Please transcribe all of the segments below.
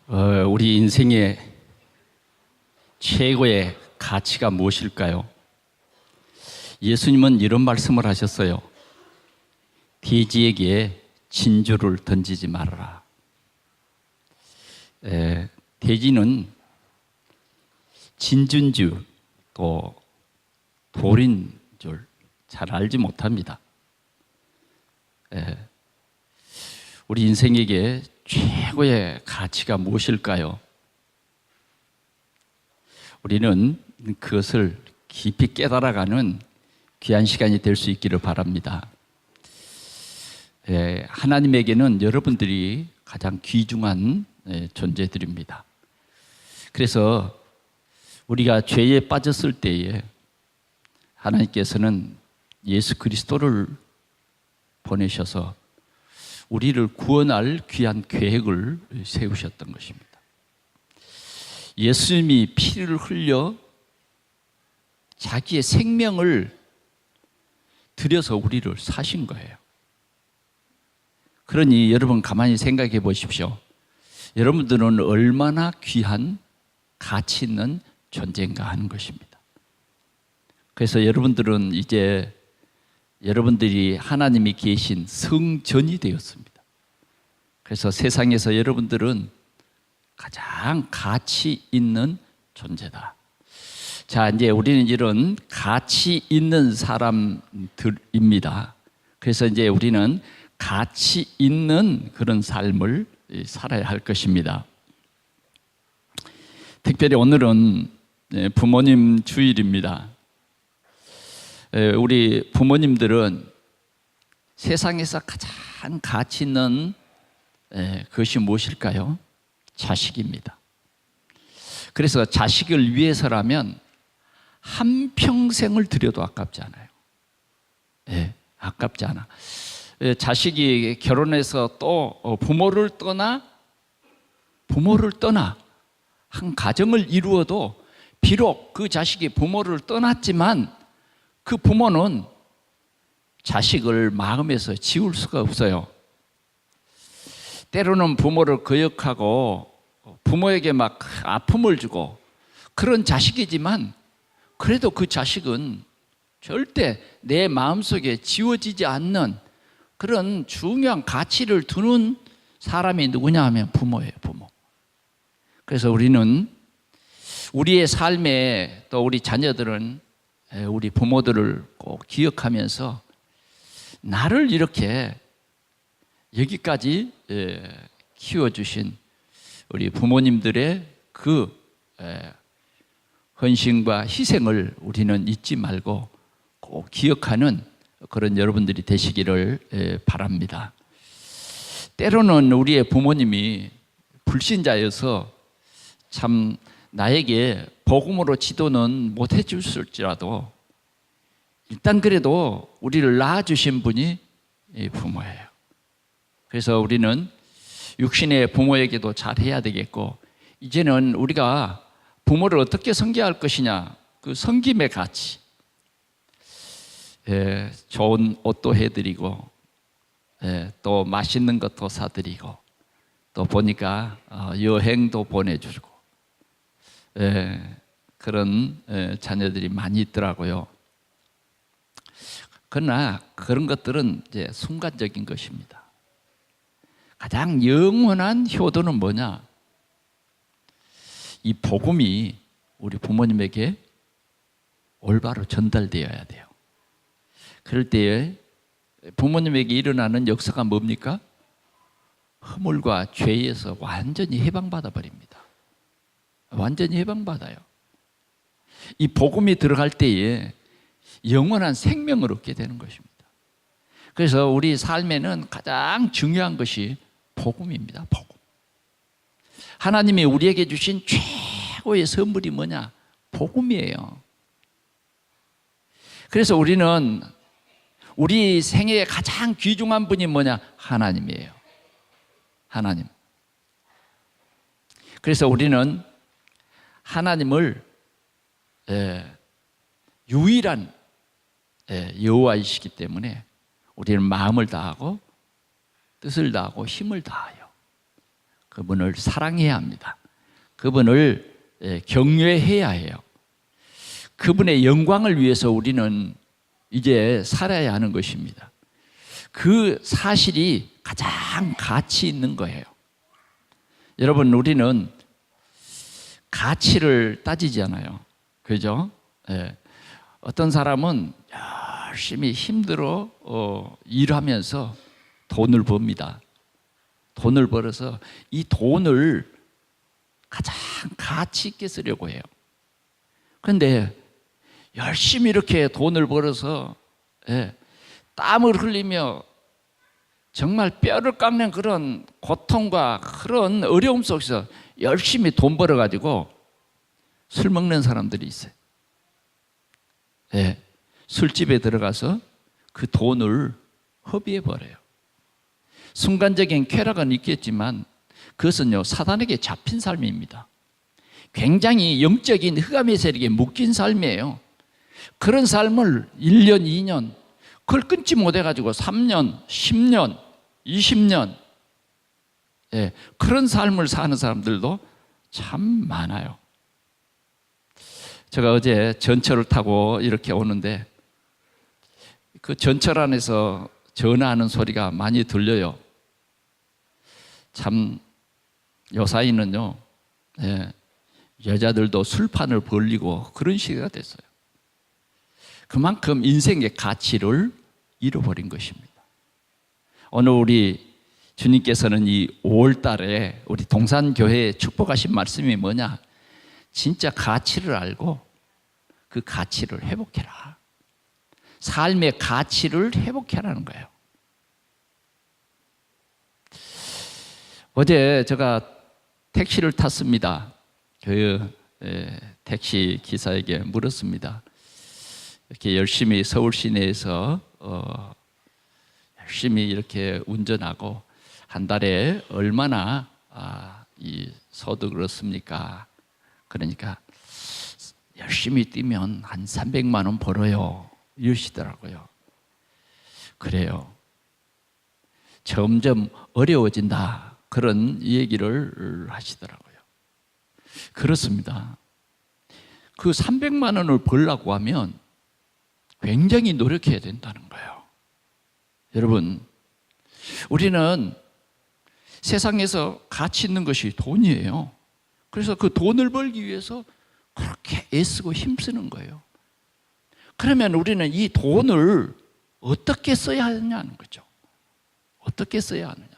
우리 인생의 최고의 가치가 무엇일까요? 예수님은 이런 말씀을 하셨어요. 돼지에게 진주를 던지지 말아라. 돼지는 진주인 줄, 또 돌인 줄 잘 알지 못합니다. 우리 인생에게 최고의 가치가 무엇일까요? 우리는 그것을 깊이 깨달아가는 귀한 시간이 될 수 있기를 바랍니다. 하나님에게는 여러분들이 가장 귀중한 존재들입니다. 그래서 우리가 죄에 빠졌을 때에 하나님께서는 예수 그리스도를 보내셔서 우리를 구원할 귀한 계획을 세우셨던 것입니다. 예수님이 피를 흘려 자기의 생명을 들여서 우리를 사신 거예요. 그러니 여러분 가만히 생각해 보십시오. 여러분들은 얼마나 귀한 가치 있는 존재인가 하는 것입니다. 그래서 여러분들은 이제 여러분들이 하나님이 계신 성전이 되었습니다. 그래서 세상에서 여러분들은 가장 가치 있는 존재다. 자, 이제 우리는 이런 가치 있는 사람들입니다. 그래서 이제 우리는 가치 있는 그런 삶을 살아야 할 것입니다. 특별히 오늘은 부모님 주일입니다. 우리 부모님들은 세상에서 가장 가치 있는 그것이 무엇일까요? 자식입니다. 그래서 자식을 위해서라면 한평생을 들여도 아깝지 않아요. 아깝지 않아. 자식이 결혼해서 또 부모를 떠나 한 가정을 이루어도 비록 그 자식이 부모를 떠났지만 그 부모는 자식을 마음에서 지울 수가 없어요. 때로는 부모를 거역하고 부모에게 막 아픔을 주고 그런 자식이지만 그래도 그 자식은 절대 내 마음속에 지워지지 않는 그런 중요한 가치를 두는 사람이 누구냐 하면 부모예요, 부모. 그래서 우리는 우리의 삶에 또 우리 자녀들은 우리 부모들을 꼭 기억하면서 나를 이렇게 여기까지 키워주신 우리 부모님들의 그 헌신과 희생을 우리는 잊지 말고 꼭 기억하는 그런 여러분들이 되시기를 바랍니다. 때로는 우리의 부모님이 불신자여서 참 나에게 복음으로 지도는 못해 주실지라도 일단 그래도 우리를 낳아주신 분이 부모예요. 그래서 우리는 육신의 부모에게도 잘해야 되겠고 이제는 우리가 부모를 어떻게 섬겨야 할 것이냐, 그 섬김의 가치, 좋은 옷도 해드리고 또 맛있는 것도 사드리고 또 보니까 여행도 보내주고 그런 자녀들이 많이 있더라고요. 그러나 그런 것들은 이제 순간적인 것입니다. 가장 영원한 효도는 뭐냐? 이 복음이 우리 부모님에게 올바로 전달되어야 돼요. 그럴 때에 부모님에게 일어나는 역사가 뭡니까? 허물과 죄에서 완전히 해방받아 버립니다. 완전히 해방받아요. 이 복음이 들어갈 때에 영원한 생명을 얻게 되는 것입니다. 그래서 우리 삶에는 가장 중요한 것이 복음입니다. 복음. 하나님이 우리에게 주신 최고의 선물이 뭐냐? 복음이에요. 그래서 우리는 우리 생애에 가장 귀중한 분이 뭐냐? 하나님이에요. 하나님. 그래서 우리는 하나님을 유일한 여호와이시기 때문에 우리는 마음을 다하고 뜻을 다하고 힘을 다하여 그분을 사랑해야 합니다. 그분을 경외해야 해요. 그분의 영광을 위해서 우리는 이제 살아야 하는 것입니다. 그 사실이 가장 가치 있는 거예요. 여러분, 우리는 가치를 따지지 않아요. 그죠? 예. 어떤 사람은 열심히 힘들어 일하면서 돈을 법니다. 돈을 벌어서 이 돈을 가장 가치 있게 쓰려고 해요. 그런데 열심히 이렇게 돈을 벌어서 땀을 흘리며 정말 뼈를 깎는 그런 고통과 그런 어려움 속에서 열심히 돈 벌어가지고 술 먹는 사람들이 있어요. 술집에 들어가서 그 돈을 허비해 버려요. 순간적인 쾌락은 있겠지만 그것은요, 사단에게 잡힌 삶입니다. 굉장히 영적인 흑암의 세력에 묶인 삶이에요. 그런 삶을 1년, 2년 그걸 끊지 못해가지고 3년, 10년, 20년 그런 삶을 사는 사람들도 참 많아요. 제가 어제 전철을 타고 이렇게 오는데 그 전철 안에서 전화하는 소리가 많이 들려요. 참 요사이는요, 여자들도 술판을 벌리고 그런 시대가 됐어요. 그만큼 인생의 가치를 잃어버린 것입니다. 오늘 우리 주님께서는 이 5월 달에 우리 동산교회에 축복하신 말씀이 뭐냐? 진짜 가치를 알고 그 가치를 회복해라. 삶의 가치를 회복해라는 거예요. 어제 제가 택시를 탔습니다. 그 택시 기사에게 물었습니다. 이렇게 열심히 서울 시내에서 열심히 이렇게 운전하고 한 달에 얼마나 이 소득을 얻습니까? 그러니까 열심히 뛰면 한 300만 원 벌어요. 이러시더라고요. 그래요. 점점 어려워진다. 그런 얘기를 하시더라고요. 그렇습니다. 그 300만 원을 벌려고 하면 굉장히 노력해야 된다는 거예요. 여러분, 우리는 세상에서 가치 있는 것이 돈이에요. 그래서 그 돈을 벌기 위해서 그렇게 애쓰고 힘쓰는 거예요. 그러면 우리는 이 돈을 어떻게 써야 하느냐는 거죠. 어떻게 써야 하느냐.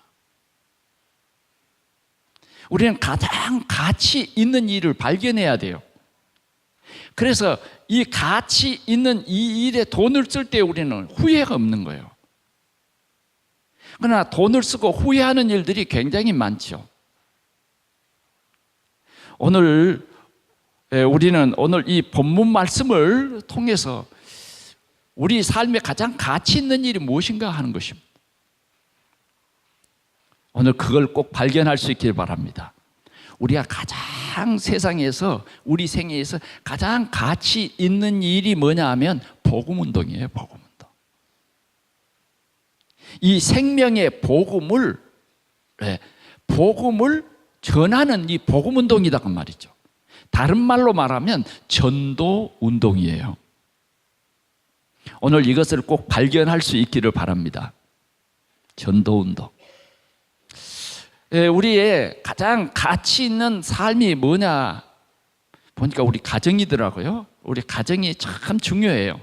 우리는 가장 가치 있는 일을 발견해야 돼요. 그래서 이 가치 있는 이 일에 돈을 쓸 때 우리는 후회가 없는 거예요. 그러나 돈을 쓰고 후회하는 일들이 굉장히 많죠. 오늘 우리는 오늘 이 본문 말씀을 통해서 우리 삶에 가장 가치 있는 일이 무엇인가 하는 것입니다. 오늘 그걸 꼭 발견할 수 있길 바랍니다. 우리가 가장 세상에서 우리 생애에서 가장 가치 있는 일이 뭐냐 하면 복음운동이에요. 복음운동. 이 생명의 복음을 전하는 이 복음운동이다 그 말이죠. 다른 말로 말하면 전도운동이에요. 오늘 이것을 꼭 발견할 수 있기를 바랍니다. 전도운동. 우리의 가장 가치 있는 삶이 뭐냐 보니까 우리 가정이더라고요. 우리 가정이 참 중요해요.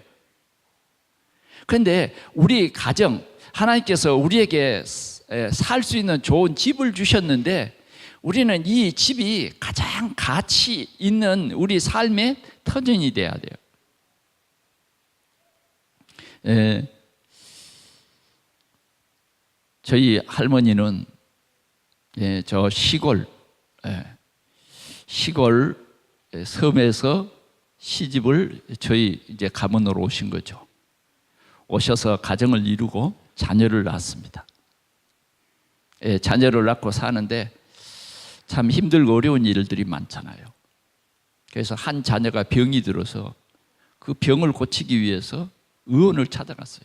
그런데 우리 가정, 하나님께서 우리에게 살 수 있는 좋은 집을 주셨는데 우리는 이 집이 가장 가치 있는 우리 삶의 터전이 돼야 돼요. 저희 할머니는 저 시골 섬에서 시집을 저희 이제 가문으로 오신 거죠. 오셔서 가정을 이루고 자녀를 낳았습니다. 자녀를 낳고 사는데 참 힘들고 어려운 일들이 많잖아요. 그래서 한 자녀가 병이 들어서 그 병을 고치기 위해서 의원을 찾아갔어요.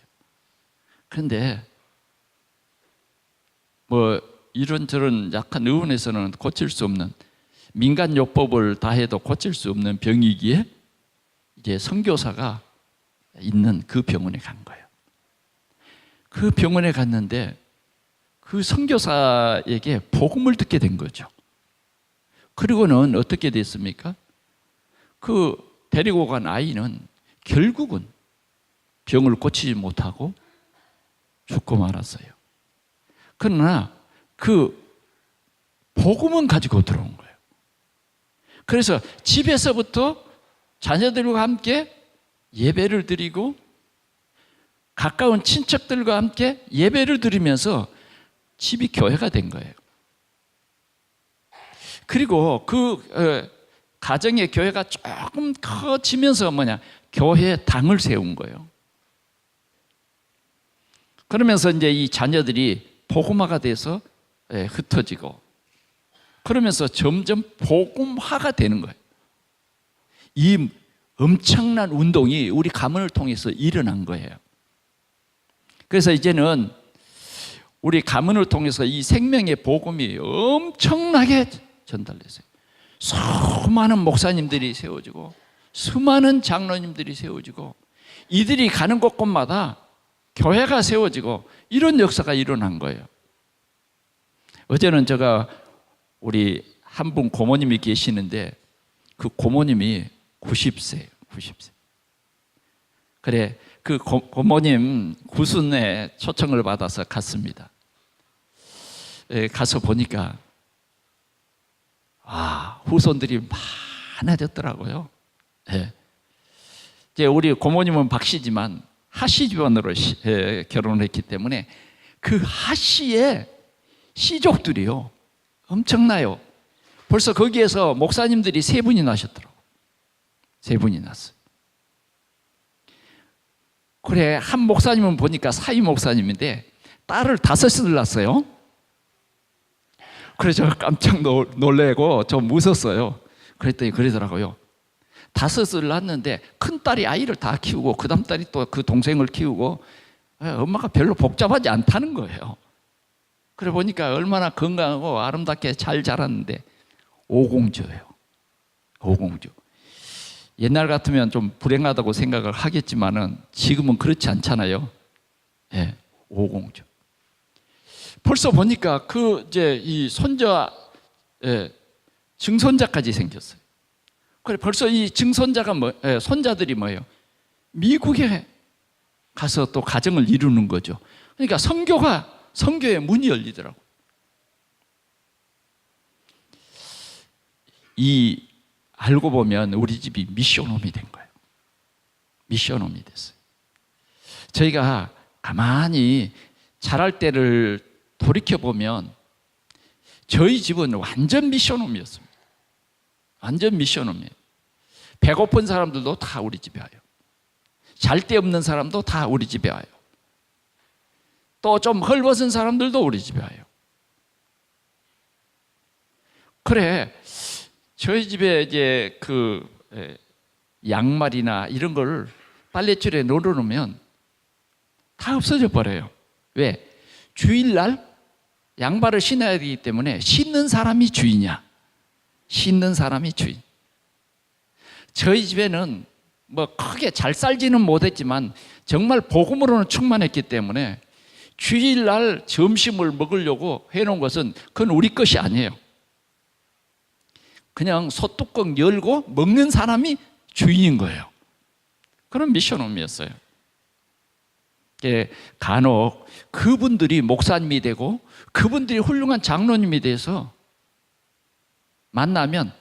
그런데 이런저런 약한 의원에서는 고칠 수 없는, 민간요법을 다 해도 고칠 수 없는 병이기에 이제 선교사가 있는 그 병원에 간 거예요. 그 병원에 갔는데 그 선교사에게 복음을 듣게 된 거죠. 그리고는 어떻게 됐습니까? 그 데리고 간 아이는 결국은 병을 고치지 못하고 죽고 말았어요. 그러나 그 복음은 가지고 들어온 거예요. 그래서 집에서부터 자녀들과 함께 예배를 드리고 가까운 친척들과 함께 예배를 드리면서 집이 교회가 된 거예요. 그리고 그 가정의 교회가 조금 커지면서 교회에 당을 세운 거예요. 그러면서 이제 이 자녀들이 복음화가 돼서 흩어지고, 그러면서 점점 복음화가 되는 거예요. 이 엄청난 운동이 우리 가문을 통해서 일어난 거예요. 그래서 이제는 우리 가문을 통해서 이 생명의 복음이 엄청나게 전달됐어요. 수많은 목사님들이 세워지고 수많은 장로님들이 세워지고 이들이 가는 곳곳마다 교회가 세워지고 이런 역사가 일어난 거예요. 어제는 제가 우리 한 분 고모님이 계시는데 그 고모님이 90세예요. 90세. 그래, 그 고모님 구순에 초청을 받아서 갔습니다. 가서 보니까 후손들이 많아졌더라고요. 이제 우리 고모님은 박씨지만 하씨 집안으로 결혼을 했기 때문에 그 하씨의 씨족들이요 엄청나요. 벌써 거기에서 목사님들이 3분이 나셨더라고요. 3분이 났어요. 그래, 한 목사님은 보니까 사위 목사님인데 딸을 5을 낳았어요. 그래서 제가 깜짝 놀래고 좀 웃었어요. 그랬더니 그러더라고요. 5을 낳았는데 큰 딸이 아이를 다 키우고 그 다음 딸이 또 그 동생을 키우고 엄마가 별로 복잡하지 않다는 거예요. 그래 보니까 얼마나 건강하고 아름답게 잘 자랐는데 오공주예요. 오공주. 옛날 같으면 좀 불행하다고 생각을 하겠지만은 지금은 그렇지 않잖아요. 오공주. 벌써 보니까 이제 이 손자, 증손자까지 생겼어요. 그래 벌써 이 증손자가 손자들이 뭐예요? 미국에 가서 또 가정을 이루는 거죠. 그러니까 선교의 문이 열리더라고요. 알고 보면 우리 집이 미션홈이 된 거예요. 미션홈이 됐어요. 저희가 가만히 자랄 때를 돌이켜보면 저희 집은 완전 미션홈이었습니다. 완전 미션홈이에요. 배고픈 사람들도 다 우리 집에 와요. 잘 데 없는 사람도 다 우리 집에 와요. 또 좀 헐벗은 사람들도 우리 집에 와요. 그래, 저희 집에 이제 양말이나 이런 걸 빨래줄에 넣어놓으면 다 없어져 버려요. 왜? 주일날 양발을 신어야 되기 때문에 신는 사람이 주인이야. 신는 사람이 주인. 저희 집에는 크게 잘 살지는 못했지만 정말 복음으로는 충만했기 때문에 주일날 점심을 먹으려고 해놓은 것은 그건 우리 것이 아니에요. 그냥 소뚜껑 열고 먹는 사람이 주인인 거예요. 그런 미션홈이었어요. 간혹 그분들이 목사님이 되고 그분들이 훌륭한 장로님이 돼서 만나면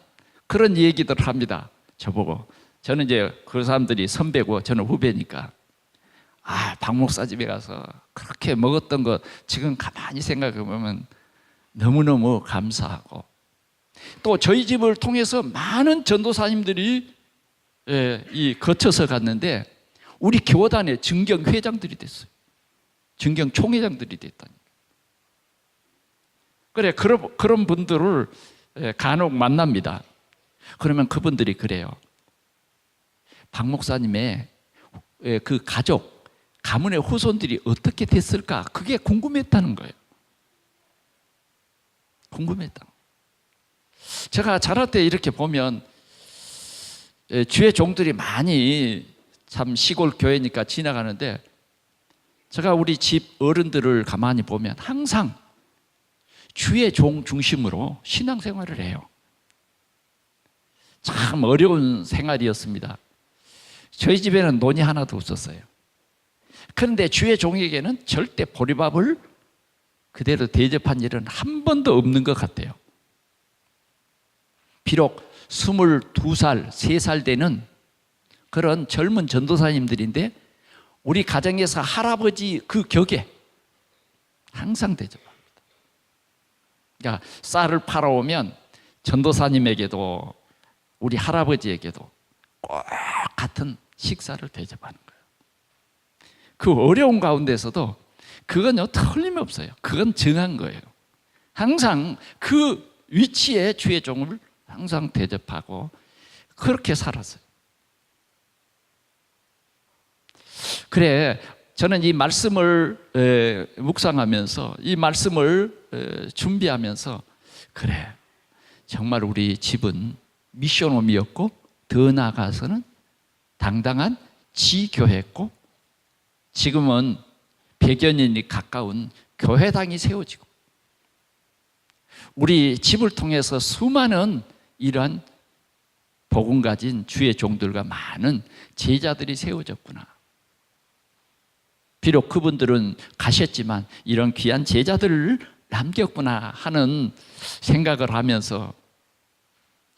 그런 얘기들을 합니다. 저보고. 저는 이제 그 사람들이 선배고 저는 후배니까 박 목사 집에 가서 그렇게 먹었던 거 지금 가만히 생각해 보면 너무너무 감사하고, 또 저희 집을 통해서 많은 전도사님들이 거쳐서 갔는데 우리 교단의 증경 회장들이 됐어요. 증경 총회장들이 됐다니까. 그래, 그런 분들을 간혹 만납니다. 그러면 그분들이 그래요. 박 목사님의 그 가문의 후손들이 어떻게 됐을까? 그게 궁금했다는 거예요. 궁금했다. 제가 자랄 때 이렇게 보면 주의 종들이 많이 참 시골 교회니까 지나가는데 제가 우리 집 어른들을 가만히 보면 항상 주의 종 중심으로 신앙생활을 해요. 참 어려운 생활이었습니다. 저희 집에는 논이 하나도 없었어요. 그런데 주의 종에게는 절대 보리밥을 그대로 대접한 일은 한 번도 없는 것 같아요. 비록 22살, 3살 되는 그런 젊은 전도사님들인데 우리 가정에서 할아버지 그 격에 항상 대접합니다. 그러니까 쌀을 팔아오면 전도사님에게도 우리 할아버지에게도 꼭 같은 식사를 대접하는 거예요. 그 어려운 가운데서도 그건요 틀림없어요. 그건 정한 거예요. 항상 그 위치에 주의 종을 항상 대접하고 그렇게 살았어요. 그래, 저는 이 말씀을 묵상하면서 이 말씀을 준비하면서 그래, 정말 우리 집은 미션홈이었고 더 나아가서는 당당한 지교회였고 지금은 100여 년이 가까운 교회당이 세워지고 우리 집을 통해서 수많은 이러한 복음 가진 주의 종들과 많은 제자들이 세워졌구나. 비록 그분들은 가셨지만 이런 귀한 제자들을 남겼구나 하는 생각을 하면서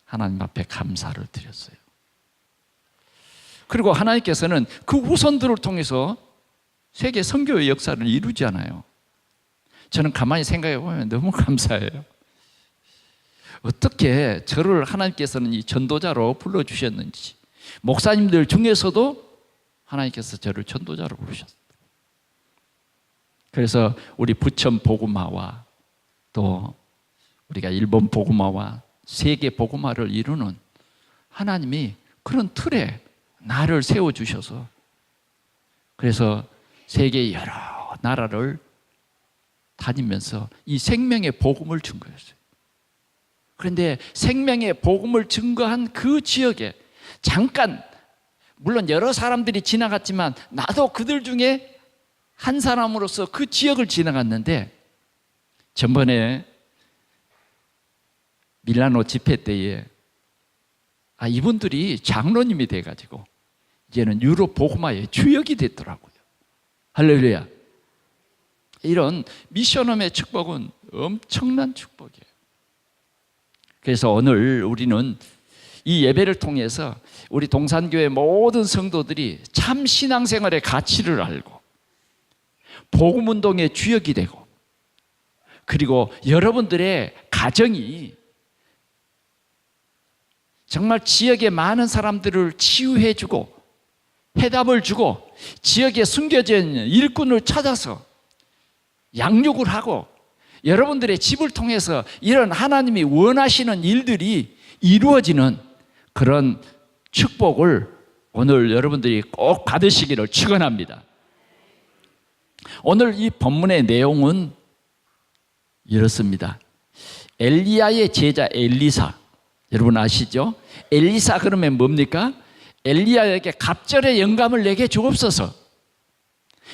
하나님 앞에 감사를 드렸어요. 그리고 하나님께서는 그 후손들을 통해서 세계 선교의 역사를 이루잖아요. 저는 가만히 생각해 보면 너무 감사해요. 어떻게 저를 하나님께서는 이 전도자로 불러주셨는지, 목사님들 중에서도 하나님께서 저를 전도자로 부르셨어요. 그래서 우리 부천 복음화와 또 우리가 일본 복음화와 세계 복음화를 이루는 하나님이 그런 틀에 나를 세워주셔서 그래서 세계 여러 나라를 다니면서 이 생명의 복음을 증거했어요. 그런데 생명의 복음을 증거한 그 지역에 잠깐, 물론 여러 사람들이 지나갔지만 나도 그들 중에 한 사람으로서 그 지역을 지나갔는데 전번에 밀라노 집회 때에 이분들이 장로님이 돼가지고 이제는 유럽 복음화의 주역이 됐더라고요. 할렐루야. 이런 미션홈의 축복은 엄청난 축복이에요. 그래서 오늘 우리는 이 예배를 통해서 우리 동산교회 모든 성도들이 참 신앙생활의 가치를 알고 복음운동의 주역이 되고 그리고 여러분들의 가정이 정말 지역의 많은 사람들을 치유해주고 해답을 주고 지역에 숨겨져 있는 일꾼을 찾아서 양육을 하고 여러분들의 집을 통해서 이런 하나님이 원하시는 일들이 이루어지는 그런 축복을 오늘 여러분들이 꼭 받으시기를 축원합니다. 오늘 이 본문의 내용은 이렇습니다. 엘리야의 제자 엘리사, 여러분 아시죠? 엘리사 그러면 뭡니까? 엘리야에게 갑절의 영감을 내게 주옵소서.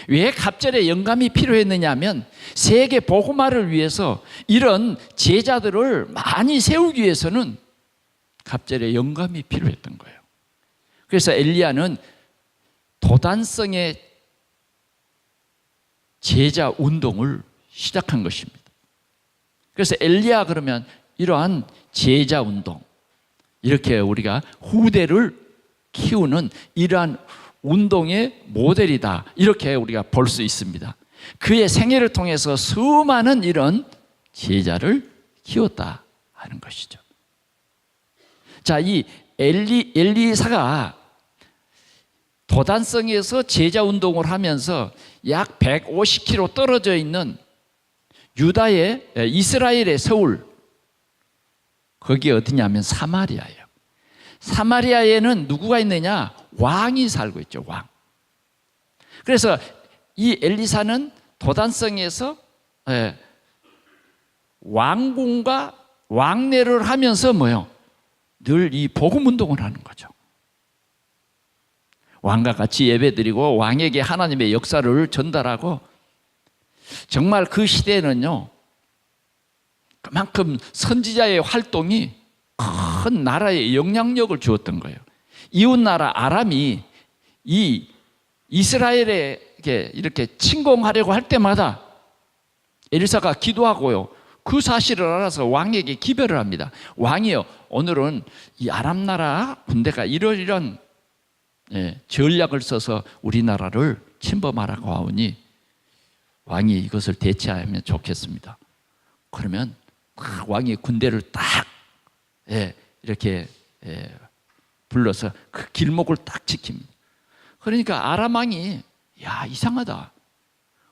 왜 갑절의 영감이 필요했느냐 하면 세계 복음화를 위해서 이런 제자들을 많이 세우기 위해서는 갑절의 영감이 필요했던 거예요. 그래서 엘리야는 도단성의 제자 운동을 시작한 것입니다. 그래서 엘리야 그러면 이러한 제자 운동, 이렇게 우리가 후대를 키우는 이러한 운동의 모델이다, 이렇게 우리가 볼 수 있습니다. 그의 생애를 통해서 수많은 이런 제자를 키웠다 하는 것이죠. 자, 이 엘리사가 도단성에서 제자 운동을 하면서 약 150km 떨어져 있는 유다의 이스라엘의 서울, 거기 어디냐면 사마리아예요. 사마리아에는 누구가 있느냐? 왕이 살고 있죠, 왕. 그래서 이 엘리사는 도단성에서 왕궁과 왕래를 하면서 뭐요? 늘 이 복음 운동을 하는 거죠. 왕과 같이 예배드리고 왕에게 하나님의 역사를 전달하고, 정말 그 시대에는요, 그만큼 선지자의 활동이 큰 나라에 영향력을 주었던 거예요. 이웃나라 아람이 이 이스라엘에게 이렇게 침공하려고 할 때마다 엘리사가 기도하고요, 그 사실을 알아서 왕에게 기별을 합니다. 왕이요, 오늘은 이 아람 나라 군대가 이러이러한 전략을 써서 우리나라를 침범하라고 하오니 왕이 이것을 대처하면 좋겠습니다. 그러면 왕이 군대를 딱 이렇게 불러서 그 길목을 딱 지킵니다. 그러니까 아람 왕이, 야, 이상하다.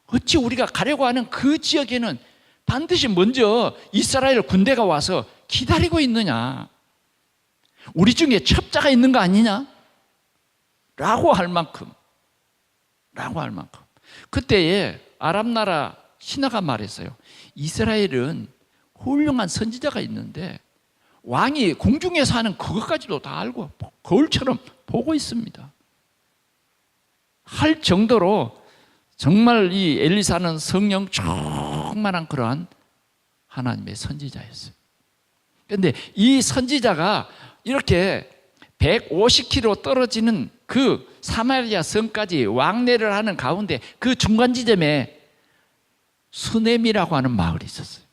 어찌 우리가 가려고 하는 그 지역에는 반드시 먼저 이스라엘 군대가 와서 기다리고 있느냐, 우리 중에 첩자가 있는 거 아니냐? 라고 할 만큼 그때에 아람 나라 신하가 말했어요. 이스라엘은 훌륭한 선지자가 있는데 왕이 궁중에서 하는 그것까지도 다 알고 거울처럼 보고 있습니다 할 정도로 정말 이 엘리사는 성령 충만한 그러한 하나님의 선지자였어요. 그런데 이 선지자가 이렇게 150km 떨어지는 그 사마리아 성까지 왕래를 하는 가운데 그 중간 지점에 수넴이라고 하는 마을이 있었어요.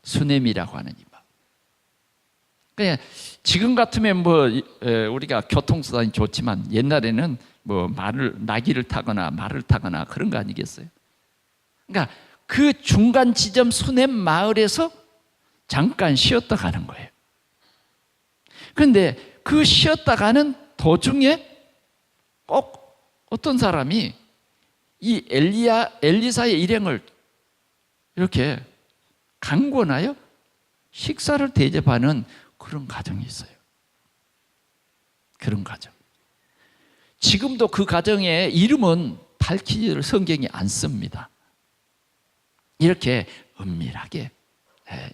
수넴이라고 하는 이 마을. 그냥 지금 같으면 뭐 우리가 교통수단이 좋지만 옛날에는 뭐 나귀를 타거나 말을 타거나 그런 거 아니겠어요? 그러니까 그 중간 지점 수넴 마을에서 잠깐 쉬었다 가는 거예요. 그런데 그 쉬었다 가는 도중에 꼭 어떤 사람이 이 엘리사의 일행을 이렇게 강권하여 식사를 대접하는 그런 가정이 있어요. 그런 가정. 지금도 그 가정의 이름은 밝히지를 성경이 않습니다. 이렇게 은밀하게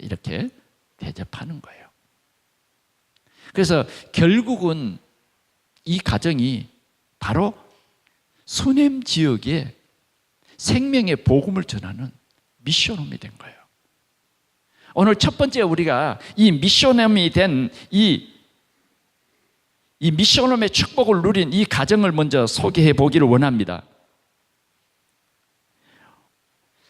이렇게 대접하는 거예요. 그래서 결국은 이 가정이 바로 수넴 지역에 생명의 복음을 전하는 미션홈이 된 거예요. 오늘 첫 번째 우리가 이 미션홈이 된 이 미션홈의 축복을 누린 이 가정을 먼저 소개해 보기를 원합니다.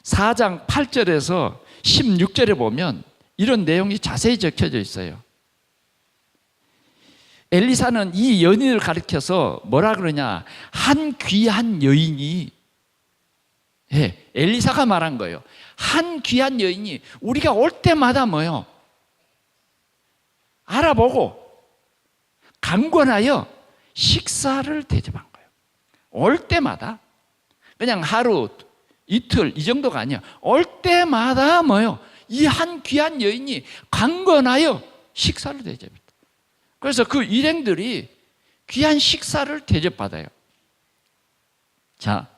4장 8절에서 16절에 보면 이런 내용이 자세히 적혀져 있어요. 엘리사는 이 연인을 가리켜서 뭐라 그러냐, 한 귀한 여인이, 엘리사가 말한 거예요. 한 귀한 여인이 우리가 올 때마다 뭐요? 알아보고 강권하여 식사를 대접한 거예요. 올 때마다. 그냥 하루, 이틀 이 정도가 아니야. 올 때마다 뭐요? 이 한 귀한 여인이 강권하여 식사를 대접했다. 그래서 그 일행들이 귀한 식사를 대접받아요. 자,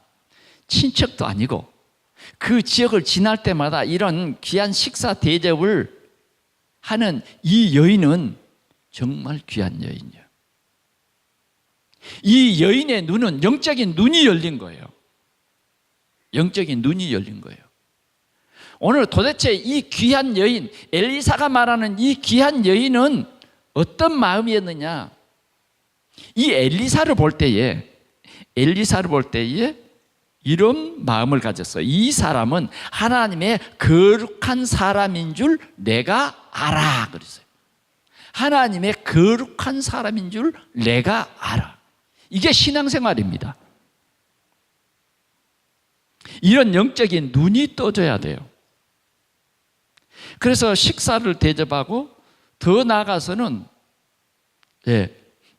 친척도 아니고 그 지역을 지날 때마다 이런 귀한 식사 대접을 하는 이 여인은 정말 귀한 여인이에요. 이 여인의 눈은 영적인 눈이 열린 거예요. 영적인 눈이 열린 거예요. 오늘 도대체 이 귀한 여인, 엘리사가 말하는 이 귀한 여인은 어떤 마음이었느냐? 이 엘리사를 볼 때에 이런 마음을 가졌어요. 이 사람은 하나님의 거룩한 사람인 줄 내가 알아. 그랬어요. 하나님의 거룩한 사람인 줄 내가 알아. 이게 신앙생활입니다. 이런 영적인 눈이 떠져야 돼요. 그래서 식사를 대접하고 더 나아가서는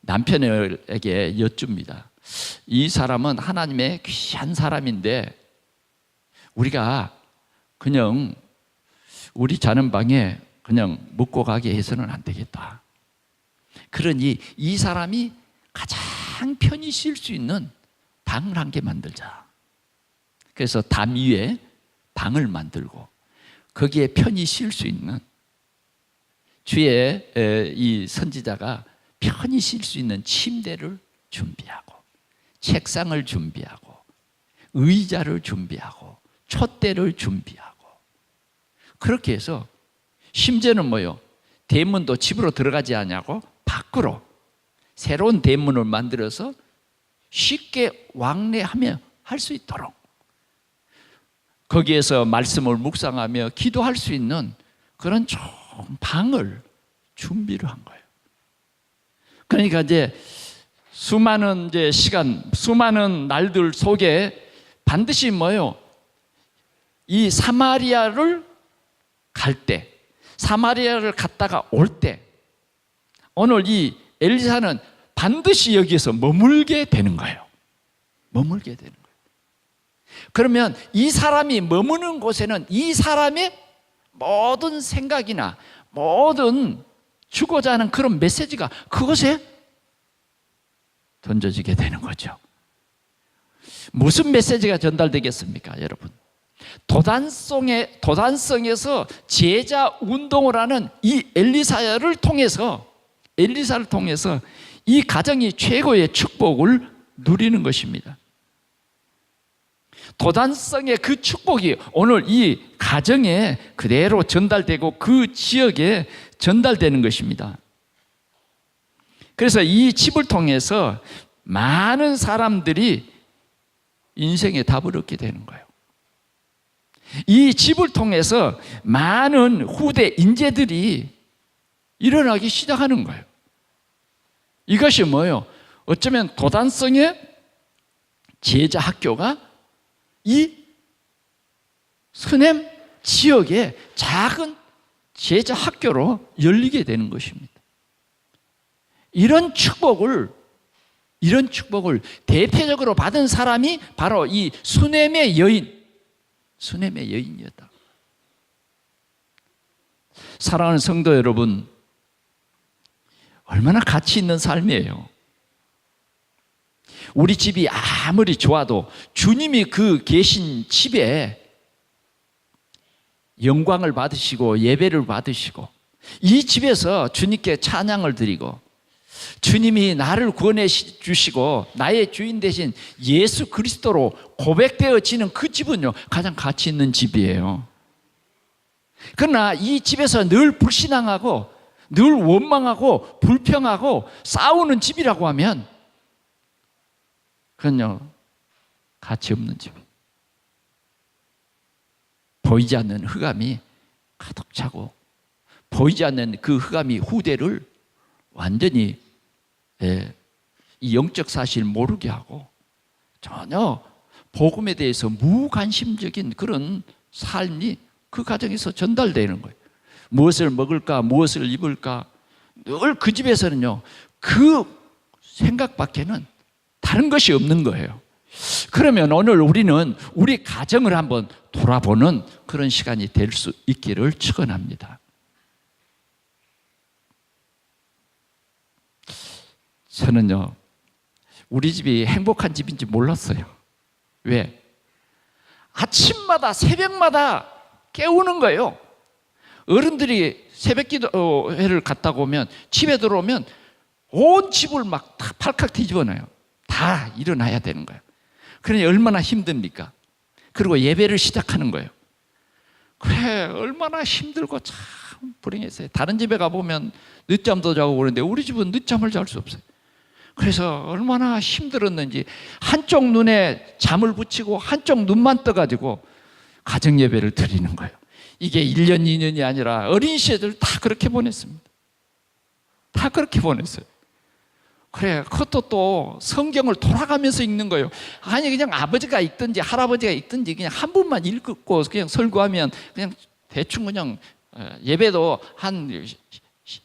남편에게 여쭙니다. 이 사람은 하나님의 귀한 사람인데 우리가 그냥 우리 자는 방에 그냥 묵고 가게 해서는 안 되겠다. 그러니 이 사람이 가장 편히 쉴 수 있는 방을 한 개 만들자. 그래서 담 위에 방을 만들고 거기에 편히 쉴 수 있는, 주의 이 선지자가 편히 쉴 수 있는 침대를 준비하고, 책상을 준비하고, 의자를 준비하고, 촛대를 준비하고, 그렇게 해서 심지어는 뭐요? 대문도 집으로 들어가지 않냐고 밖으로 새로운 대문을 만들어서 쉽게 왕래하며 할 수 있도록, 거기에서 말씀을 묵상하며 기도할 수 있는 그런 좋은 방을 준비를 한 거예요. 그러니까 이제 수많은 이제 시간, 수많은 날들 속에 반드시 뭐요? 이 사마리아를 갈 때, 사마리아를 갔다가 올 때, 오늘 이 엘리사는 반드시 여기에서 머물게 되는 거예요. 머물게 되는 거예요. 그러면 이 사람이 머무는 곳에는 이 사람의 모든 생각이나 모든 주고자 하는 그런 메시지가 그곳에 던져지게 되는 거죠. 무슨 메시지가 전달되겠습니까, 여러분? 도단성에서 제자 운동을 하는 이 엘리사를 통해서 이 가정이 최고의 축복을 누리는 것입니다. 도단성의 그 축복이 오늘 이 가정에 그대로 전달되고 그 지역에 전달되는 것입니다. 그래서 이 집을 통해서 많은 사람들이 인생의 답을 얻게 되는 거예요. 이 집을 통해서 많은 후대 인재들이 일어나기 시작하는 거예요. 이것이 뭐예요? 어쩌면 도단성의 제자 학교가 이 서냄 지역의 작은 제자 학교로 열리게 되는 것입니다. 이런 축복을 대표적으로 받은 사람이 바로 이 수넴의 여인이었다. 사랑하는 성도 여러분, 얼마나 가치 있는 삶이에요. 우리 집이 아무리 좋아도 주님이 그 계신 집에 영광을 받으시고 예배를 받으시고, 이 집에서 주님께 찬양을 드리고, 주님이 나를 구원해 주시고 나의 주인 되신 예수 그리스도로 고백되어지는 그 집은요, 가장 가치 있는 집이에요. 그러나 이 집에서 늘 불신앙하고 늘 원망하고 불평하고 싸우는 집이라고 하면 그건요, 가치 없는 집이에요. 보이지 않는 흑암이 가득 차고, 보이지 않는 그 흑암이 후대를 완전히 이 영적 사실을 모르게 하고 전혀 복음에 대해서 무관심적인 그런 삶이 그 가정에서 전달되는 거예요. 무엇을 먹을까, 무엇을 입을까, 늘 그 집에서는요, 그 생각밖에는 다른 것이 없는 거예요. 그러면 오늘 우리는 우리 가정을 한번 돌아보는 그런 시간이 될 수 있기를 축원합니다. 저는요, 우리 집이 행복한 집인지 몰랐어요. 왜? 아침마다 새벽마다 깨우는 거예요. 어른들이 새벽 기도회를 갔다고 오면 집에 들어오면 온 집을 막 다 팔칵 뒤집어놔요. 다 일어나야 되는 거예요. 그러니 얼마나 힘듭니까? 그리고 예배를 시작하는 거예요. 그래, 얼마나 힘들고 참 불행했어요. 다른 집에 가보면 늦잠도 자고 그러는데 우리 집은 늦잠을 잘 수 없어요. 그래서 얼마나 힘들었는지 한쪽 눈에 잠을 붙이고 한쪽 눈만 떠가지고 가정 예배를 드리는 거예요. 이게 1년, 2년이 아니라 어린 시절 다 그렇게 보냈습니다. 다 그렇게 보냈어요. 그래, 그것도 또 성경을 돌아가면서 읽는 거예요. 아니, 그냥 아버지가 읽든지 할아버지가 읽든지 그냥 한 분만 읽고 그냥 설교하면 그냥 대충 그냥 예배도 한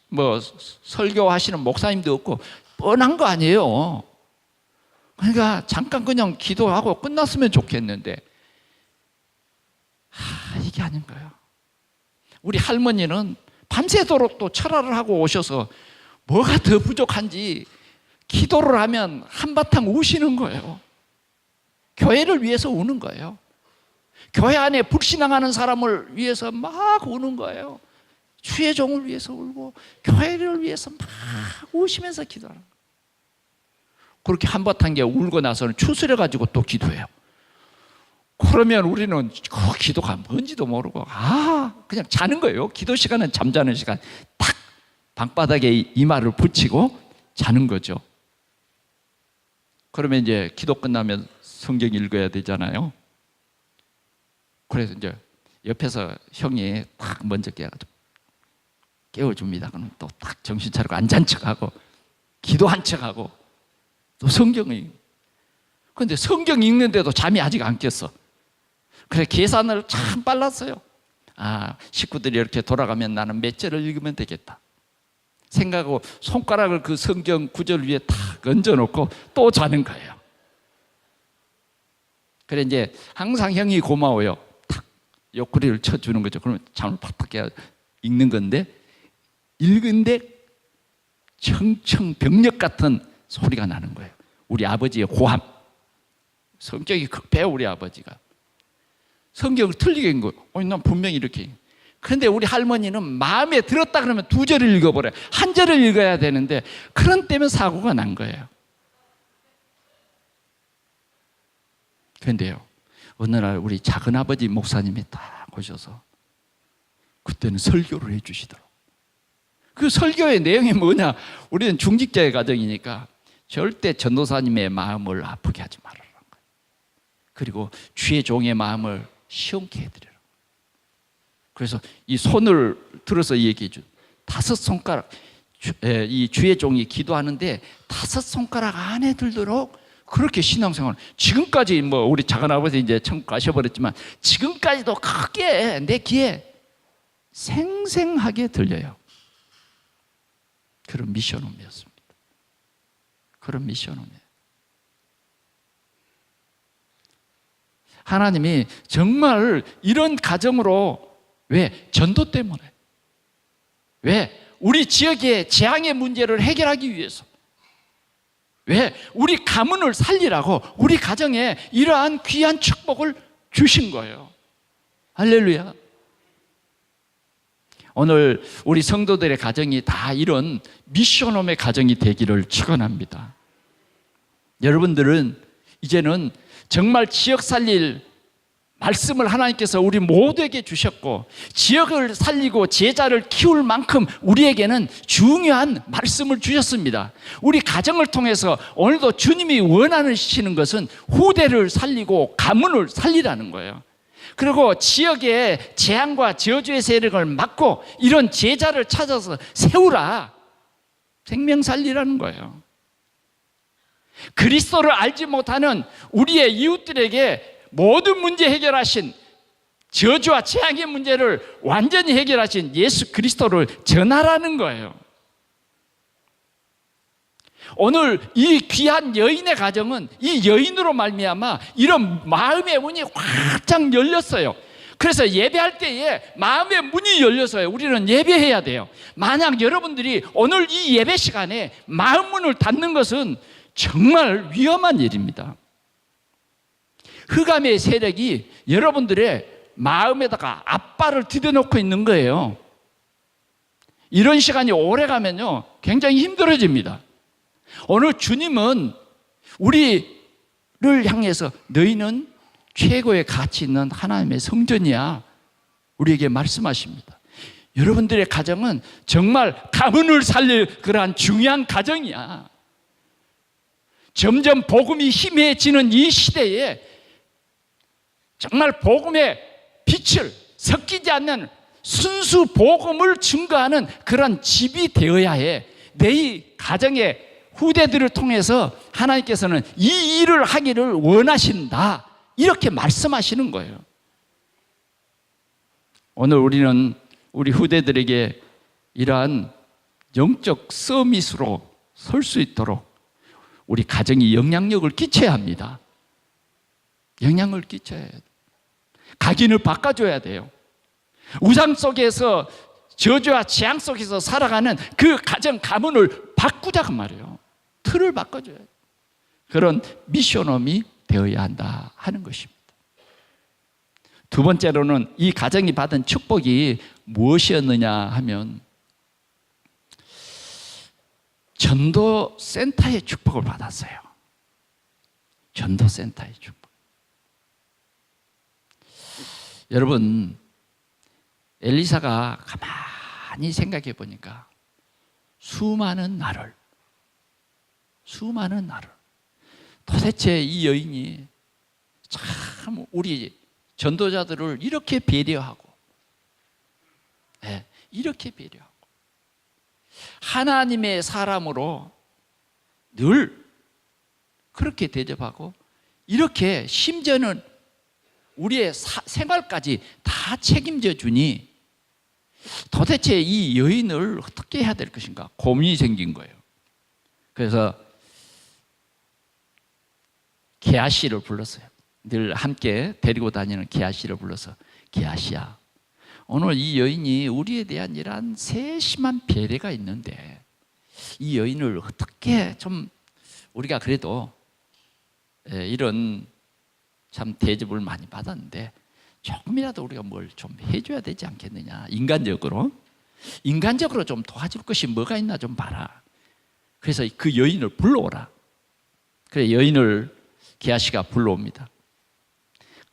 뭐 설교하시는 목사님도 없고 뻔한 거 아니에요. 그러니까 잠깐 그냥 기도하고 끝났으면 좋겠는데 이게 아닌 거예요. 우리 할머니는 밤새도록 또 철화를 하고 오셔서 뭐가 더 부족한지 기도를 하면 한바탕 우시는 거예요. 교회를 위해서 우는 거예요. 교회 안에 불신앙하는 사람을 위해서 막 우는 거예요. 주의 종을 위해서 울고 교회를 위해서 막 우시면서 기도하는 거예요. 그렇게 한바탕 울고 나서는 추스려가지고 또 기도해요. 그러면 우리는 그 기도가 뭔지도 모르고 그냥 자는 거예요. 기도 시간은 잠자는 시간. 딱 방바닥에 이마를 붙이고 자는 거죠. 그러면 이제 기도 끝나면 성경 읽어야 되잖아요. 그래서 이제 옆에서 형이 딱 먼저 깨워줍니다. 그럼 또 딱 정신 차리고 앉은 척하고 기도한 척하고 또 성경을. 그런데 성경 읽는데도 잠이 아직 안 깼어. 그래 계산을 참 빨랐어요. 식구들이 이렇게 돌아가면 나는 몇 절을 읽으면 되겠다 생각하고 손가락을 그 성경 구절 위에 탁 얹어놓고 또 자는 거예요. 그래 이제 항상 형이 고마워요. 탁 옆구리를 쳐주는 거죠. 그러면 잠을 팍팍 깨 읽는 건데 읽은데 청청병력 같은 소리가 나는 거예요. 우리 아버지의 고함. 성격이 급해요. 우리 아버지가 성경을 틀리게 읽은 거예요. 난 분명히 이렇게. 그런데 우리 할머니는 마음에 들었다 그러면 2절을 읽어버려요. 1절을 읽어야 되는데 그런 때문에 사고가 난 거예요. 그런데요, 어느 날 우리 작은아버지 목사님이 딱 오셔서 그때는 설교를 해주시더라고요. 그 설교의 내용이 뭐냐, 우리는 중직자의 가정이니까 절대 전도사님의 마음을 아프게 하지 말아라. 그리고 주의 종의 마음을 시원케 해드려라. 그래서 이 손을 들어서 얘기해 줘. 5손가락, 이 주의 종이 기도하는데 5손가락 안에 들도록 그렇게 신앙생활. 지금까지 우리 작은아버지 이제 천국 가셔버렸지만 지금까지도 크게 내 귀에 생생하게 들려요. 그런 미션홈이었습니다. 그런 미션홈이에요. 하나님이 정말 이런 가정으로, 왜? 전도 때문에. 왜? 우리 지역의 재앙의 문제를 해결하기 위해서. 왜? 우리 가문을 살리라고 우리 가정에 이러한 귀한 축복을 주신 거예요. 할렐루야. 오늘 우리 성도들의 가정이 다 이런 미션홈의 가정이 되기를 축원합니다. 여러분들은 이제는 정말 지역 살릴 말씀을 하나님께서 우리 모두에게 주셨고, 지역을 살리고 제자를 키울 만큼 우리에게는 중요한 말씀을 주셨습니다. 우리 가정을 통해서 오늘도 주님이 원하시는 것은 후대를 살리고 가문을 살리라는 거예요. 그리고 지역의 재앙과 저주의 세력을 막고 이런 제자를 찾아서 세우라. 생명 살리라는 거예요. 그리스도를 알지 못하는 우리의 이웃들에게 모든 문제 해결하신, 저주와 재앙의 문제를 완전히 해결하신 예수 그리스도를 전하라는 거예요. 오늘 이 귀한 여인의 가정은 이 여인으로 말미암아 이런 마음의 문이 활짝 열렸어요. 그래서 예배할 때에 마음의 문이 열려서요, 우리는 예배해야 돼요. 만약 여러분들이 오늘 이 예배 시간에 마음 문을 닫는 것은 정말 위험한 일입니다. 흑암의 세력이 여러분들의 마음에다가 앞발을 디뎌놓고 있는 거예요. 이런 시간이 오래 가면요 굉장히 힘들어집니다. 오늘 주님은 우리를 향해서 너희는 최고의 가치 있는 하나님의 성전이야, 우리에게 말씀하십니다. 여러분들의 가정은 정말 가문을 살릴 그러한 중요한 가정이야. 점점 복음이 희미해지는 이 시대에 정말 복음의 빛을 섞이지 않는 순수 복음을 증거하는 그런 집이 되어야 해. 내 가정의 후대들을 통해서 하나님께서는 이 일을 하기를 원하신다, 이렇게 말씀하시는 거예요. 오늘 우리는 우리 후대들에게 이러한 영적 서밋으로 설 수 있도록 우리 가정이 영향력을 끼쳐야 합니다. 영향을 끼쳐야 해요. 각인을 바꿔줘야 돼요. 우상 속에서, 저주와 재앙 속에서 살아가는 그 가정 가문을 바꾸자고 말이에요. 틀을 바꿔줘야 돼요. 그런 미션홈이 되어야 한다 하는 것입니다. 두 번째로는 이 가정이 받은 축복이 무엇이었느냐 하면 전도센터의 축복을 받았어요. 전도센터의 축복. 여러분, 엘리사가 가만히 생각해 보니까 수많은 날을 도대체 이 여인이 참 우리 전도자들을 이렇게 배려하고, 이렇게 배려하고 하나님의 사람으로 늘 그렇게 대접하고, 이렇게 심지어는 우리의 생활까지 다 책임져 주니 도대체 이 여인을 어떻게 해야 될 것인가 고민이 생긴 거예요. 그래서 게하시를 불렀어요. 늘 함께 데리고 다니는 게하시를 불러서, 게하시야, 오늘 이 여인이 우리에 대한 이러한 세심한 배려가 있는데 이 여인을 어떻게 좀 우리가 그래도 이런 참 대접을 많이 받았는데 조금이라도 우리가 뭘 좀 해줘야 되지 않겠느냐. 인간적으로 좀 도와줄 것이 뭐가 있나 좀 봐라. 그래서 그 여인을 불러오라. 그래 여인을 게하시가 불러옵니다.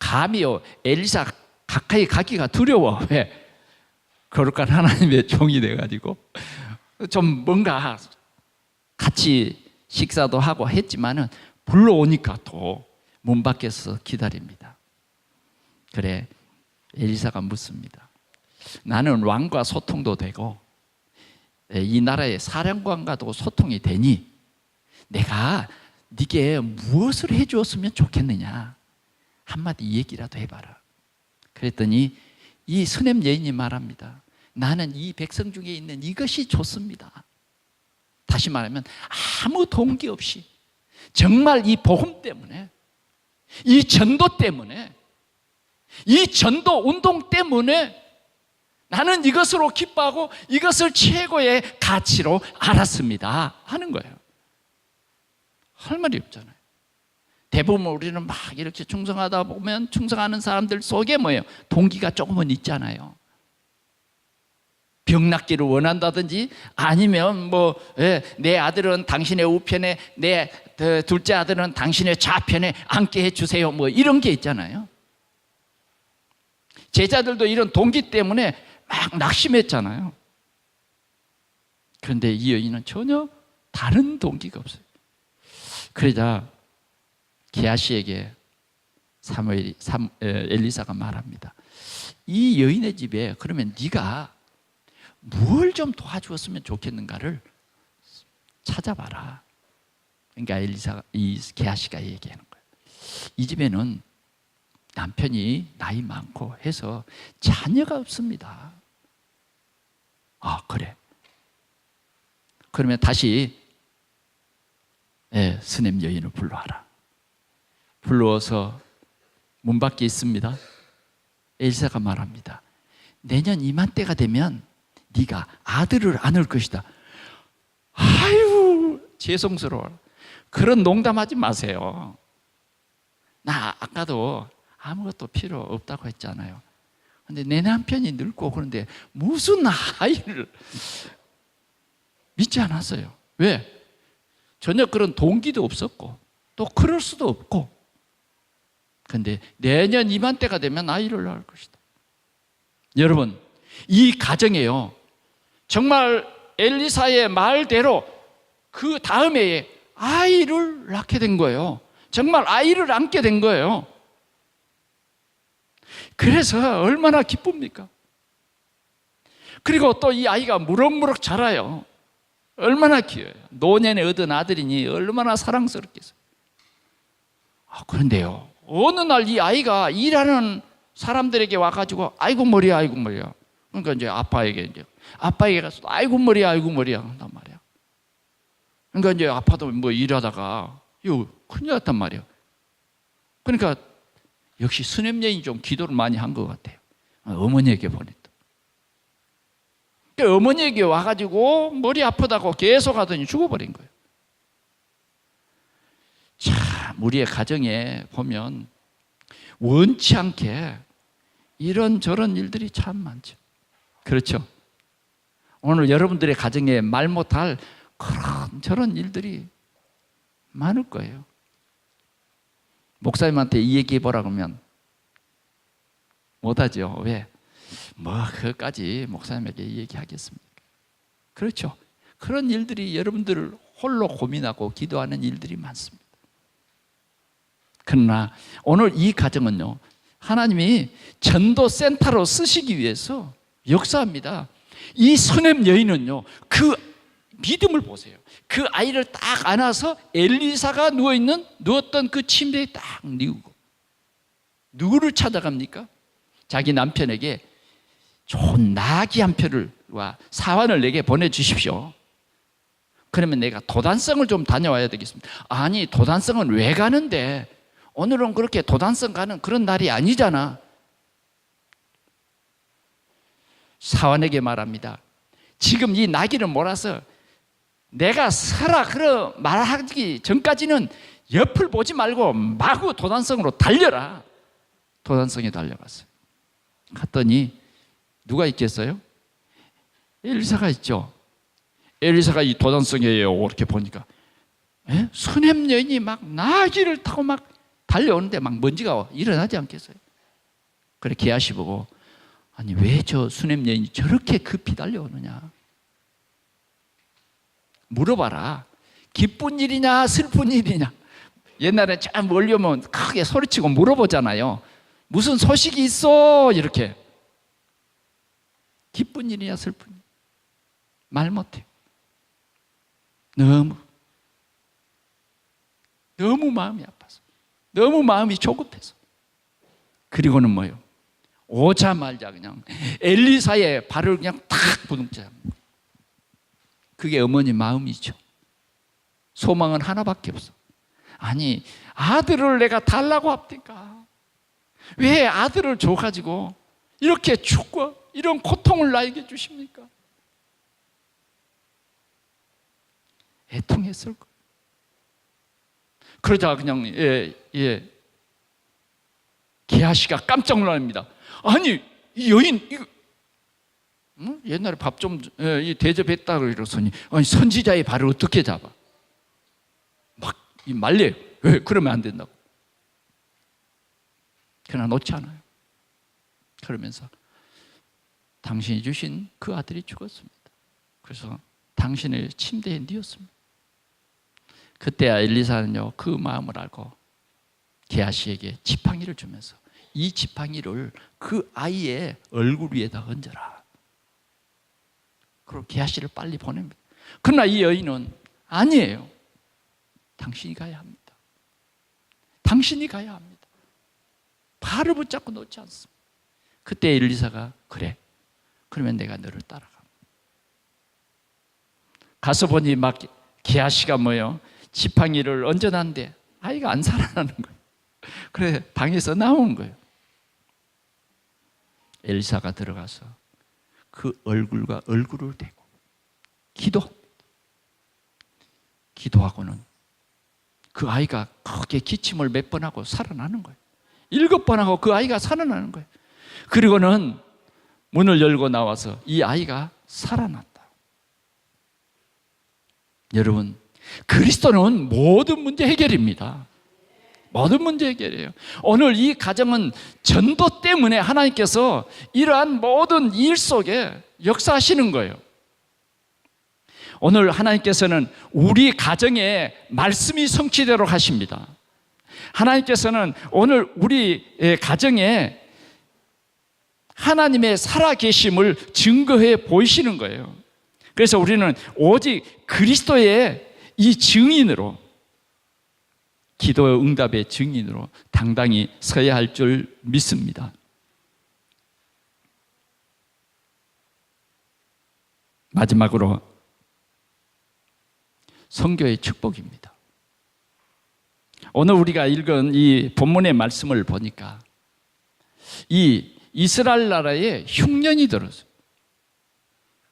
감히요 엘리사 가까이 가기가 두려워. 왜? 거룩한 하나님의 종이 돼가지고 좀 뭔가 같이 식사도 하고 했지만은 불러오니까 또 문 밖에서 기다립니다. 그래 엘리사가 묻습니다. 나는 왕과 소통도 되고 이 나라의 사령관과도 소통이 되니 내가 네게 무엇을 해주었으면 좋겠느냐, 한마디 얘기라도 해봐라. 그랬더니 이 스냅 여인이 말합니다. 나는 이 백성 중에 있는 이것이 좋습니다. 다시 말하면 아무 동기 없이 정말 이 복음 때문에, 이 전도 때문에, 이 전도 운동 때문에 나는 이것으로 기뻐하고 이것을 최고의 가치로 알았습니다 하는 거예요. 할 말이 없잖아요. 대부분 우리는 막 이렇게 충성하다 보면 충성하는 사람들 속에 뭐예요? 동기가 조금은 있잖아요. 병 낫기를 원한다든지 아니면 내 아들은 당신의 우편에, 내 둘째 아들은 당신의 좌편에 앉게 해주세요, 이런 게 있잖아요. 제자들도 이런 동기 때문에 막 낙심했잖아요. 그런데 이 여인은 전혀 다른 동기가 없어요. 그러자 게하시에게 엘리사가 말합니다. 이 여인의 집에 그러면 네가 뭘 좀 도와주었으면 좋겠는가를 찾아봐라. 그러니까 이 게하시가 얘기하는 거예요. 이 집에는 남편이 나이 많고 해서 자녀가 없습니다. 아, 그래. 그러면 다시 스냅 여인을 불러와라. 불러와서 문 밖에 있습니다. 엘리사가 말합니다. 내년 이맘때가 되면 네가 아들을 안을 것이다. 아유, 죄송스러워. 그런 농담하지 마세요. 나 아까도 아무것도 필요 없다고 했잖아요. 근데 내 남편이 늙고 그런데 무슨 아이를 믿지 않았어요. 왜? 전혀 그런 동기도 없었고 또 그럴 수도 없고. 근데 내년 이맘때가 되면 아이를 낳을 것이다. 여러분, 이 가정에요, 정말 엘리사의 말대로 그 다음에 아이를 낳게 된 거예요. 정말 아이를 안게 된 거예요. 그래서 얼마나 기쁩니까? 그리고 또 이 아이가 무럭무럭 자라요. 얼마나 귀여워요. 노년에 얻은 아들이니 얼마나 사랑스럽겠어요. 그런데요, 어느 날 이 아이가 일하는 사람들에게 와가지고 아이고 머리야, 아이고 머리야. 그러니까 이제 아빠에게 가서 아이고 머리야, 아이고 머리야 한단 말이야. 그러니까 이제 아빠도 일하다가 이거 큰일 났단 말이에요. 그러니까 역시 스냅 여인이 좀 기도를 많이 한 것 같아요. 어머니에게 보냈다. 그러니까 어머니에게 와가지고 머리 아프다고 계속 하더니 죽어버린 거예요. 참, 우리의 가정에 보면 원치 않게 이런저런 일들이 참 많죠. 그렇죠? 오늘 여러분들의 가정에 말 못할 그런 저런 일들이 많을 거예요. 목사님한테 이 얘기해 보라 그러면 못하죠. 왜? 뭐 그것까지 목사님에게 얘기하겠습니까? 그렇죠. 그런 일들이 여러분들을 홀로 고민하고 기도하는 일들이 많습니다. 그러나 오늘 이 가정은요, 하나님이 전도센터로 쓰시기 위해서 역사합니다. 이 수넴 여인은요, 그 믿음을 보세요. 그 아이를 딱 안아서 엘리사가 누웠던 그 침대에 딱 뉘우고, 누구를 찾아갑니까? 자기 남편에게 좋은 나귀 한 표를과 사환을 내게 보내주십시오. 그러면 내가 도단성을 좀 다녀와야 되겠습니다. 아니, 도단성은 왜 가는데? 오늘은 그렇게 도단성 가는 그런 날이 아니잖아. 사환에게 말합니다. 지금 이 나귀를 몰아서 내가 서라 그러 말하기 전까지는 옆을 보지 말고 마구 도단성으로 달려라. 도단성에 달려갔어요. 갔더니 누가 있겠어요? 엘리사가 있죠. 엘리사가 이 도단성이에요. 이렇게 보니까 수넴 여인이 막 나귀를 타고 막 달려오는데 막 먼지가 일어나지 않겠어요? 그래 게하시 보고, 아니 왜 저 수넴 여인이 저렇게 급히 달려오느냐 물어봐라. 기쁜 일이냐 슬픈 일이냐. 옛날에 참 멀리 오면 크게 소리치고 물어보잖아요. 무슨 소식이 있어? 이렇게. 기쁜 일이냐 슬픈 일? 말 못해요. 너무 마음이 아파서, 너무 마음이 조급해서. 그리고는 뭐예요? 오자마자 그냥 엘리사의 발을 그냥 탁 부둥쳐. 그게 어머니 마음이죠. 소망은 하나밖에 없어. 아니, 아들을 내가 달라고 합니까? 왜 아들을 줘가지고 이렇게 죽고 이런 고통을 나에게 주십니까? 애통했을 거예요. 그러자 그냥 게하시가 깜짝 놀랍니다. 아니 이 여인 이거 옛날에 밥 좀 대접했다 그러더니 아니 선지자의 발을 어떻게 잡아? 막 말려요. 왜? 그러면 안 된다고. 그러나 놓지 않아요. 그러면서 당신이 주신 그 아들이 죽었습니다. 그래서 당신의 침대에 뉘었습니다. 그때야 엘리사는요 그 마음을 알고 게하시에게 지팡이를 주면서 이 지팡이를 그 아이의 얼굴 위에다 얹어라. 그리고 게하시를 빨리 보냅니다. 그러나 이 여인은 아니에요. 당신이 가야 합니다. 당신이 가야 합니다. 발을 붙잡고 놓지 않습니다. 그때 엘리사가 그래. 그러면 내가 너를 따라가. 가서 보니 막 게하시가 뭐요? 지팡이를 얹어놨는데 아이가 안 살아나는 거예요. 그래 방에서 나온 거예요. 엘리사가 들어가서 그 얼굴과 얼굴을 대고 기도하고는 그 아이가 크게 기침을 몇 번 하고 살아나는 거예요. 7번 하고 그 아이가 살아나는 거예요. 그리고는 문을 열고 나와서 이 아이가 살아났다. 여러분, 그리스도는 모든 문제 해결입니다. 모든 문제 해결이에요. 오늘 이 가정은 전도 때문에 하나님께서 이러한 모든 일 속에 역사하시는 거예요. 오늘 하나님께서는 우리 가정에 말씀이 성취되도록 하십니다. 하나님께서는 오늘 우리 가정에 하나님의 살아계심을 증거해 보이시는 거예요. 그래서 우리는 오직 그리스도의 이 증인으로, 기도 응답의 증인으로 당당히 서야 할 줄 믿습니다. 마지막으로 선교의 축복입니다. 오늘 우리가 읽은 이 본문의 말씀을 보니까 이 이스라엘 나라에 흉년이 들었어요.